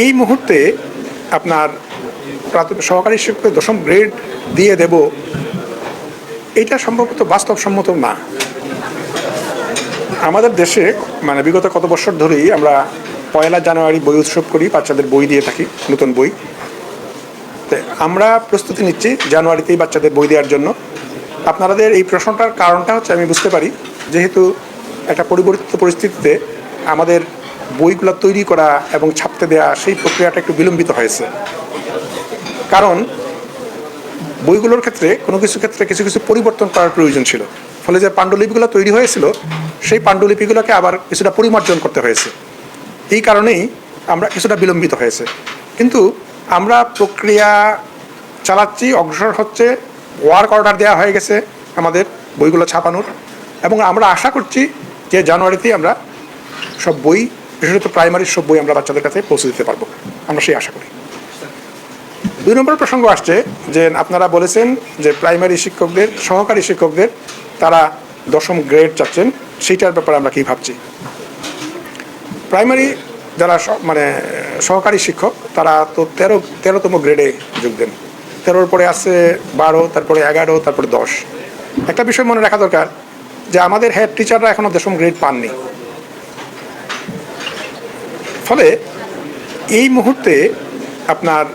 এই মুহূর্তে আপনার প্রাথমিক সহকারী শিক্ষককে দশম গ্রেড দিয়ে দেব, এটা সম্ভবত বাস্তবসম্মত না। আমাদের দেশে বিগত কত বছর ধরেই আমরা 1 জানুয়ারি বই উৎসব করি, বাচ্চাদের বই দিয়ে থাকি, নতুন বই। আমরা প্রস্তুতি নিচ্ছি জানুয়ারিতেই বাচ্চাদের বই দেওয়ার জন্য। আপনাদের এই প্রশ্নটার কারণটা হচ্ছে আমি বুঝতে পারি, যেহেতু একটা পরিবর্তিত পরিস্থিতিতে আমাদের বইগুলো তৈরি করা এবং ছাপতে দেওয়া সেই প্রক্রিয়াটা একটু বিলম্বিত হয়েছে। কারণ বইগুলোর ক্ষেত্রে কিছু কিছু পরিবর্তন করার প্রয়োজন ছিল। ফলে যে পাণ্ডুলিপিগুলো তৈরি হয়েছিল সেই পাণ্ডুলিপিগুলোকে আবার কিছুটা পরিমার্জন করতে হয়েছে। এই কারণেই আমরা কিছুটা বিলম্বিত হয়েছে, কিন্তু আমরা প্রক্রিয়া চালাচ্ছি, অগ্রসর হচ্ছে। ওয়ার্ক অর্ডার দেওয়া হয়ে গেছে আমাদের বইগুলো ছাপানোর, এবং আমরা আশা করছি যে জানুয়ারিতেই আমরা সব বই, বিশেষত প্রাইমারির সব বই আমরা বাচ্চাদের কাছে পৌঁছে দিতে পারবো, আমরা সেই আশা করি। 2 নম্বর প্রসঙ্গ আসছে যে আপনারা বলেছেন যে প্রাইমারি শিক্ষকদের, সহকারী শিক্ষকদের তারা দশম গ্রেড চাচ্ছেন, সেইটার ব্যাপারে আমরা কী ভাবছি। প্রাইমারি যারা সহকারী শিক্ষক তারা তো 13তম গ্রেডে যোগ দেন। 13-র পরে আছে 12, তারপরে 11, তারপরে 10। একটা বিষয় মনে রাখা দরকার যে আমাদের হেড টিচাররা এখনও দশম গ্রেড পাননি। ফলে এই মুহূর্তে আপনার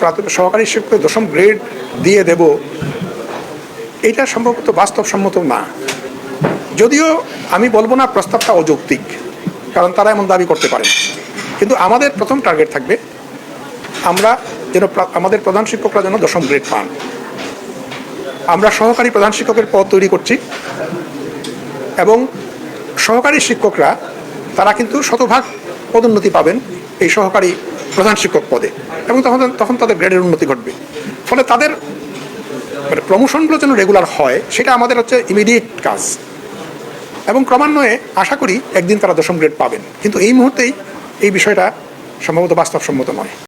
প্রাথমিক সহকারী শিক্ষককে দশম গ্রেড দিয়ে দেব, এটা সম্ভবত বাস্তবসম্মত না। যদিও আমি বলবো না প্রস্তাবটা অযৌক্তিক, কারণ তারা এমন দাবি করতে পারেন, কিন্তু আমাদের প্রথম টার্গেট থাকবে আমরা যেন আমাদের প্রধান শিক্ষকরা যেন দশম গ্রেড পান। আমরা সহকারী প্রধান শিক্ষকের পদ তৈরি করছি, এবং সহকারী শিক্ষকরা তারা কিন্তু শতভাগ পদোন্নতি পাবেন এই সহকারী প্রধান শিক্ষক পদে, এবং তখন তাদের গ্রেডের উন্নতি ঘটবে। ফলে তাদের প্রমোশনগুলো যেন রেগুলার হয়, সেটা আমাদের হচ্ছে ইমিডিয়েট কাজ, এবং ক্রমান্বয়ে আশা করি একদিন তারা দশম গ্রেড পাবেন। কিন্তু এই মুহূর্তেই এই বিষয়টা সম্ভবত বাস্তবসম্মত নয়।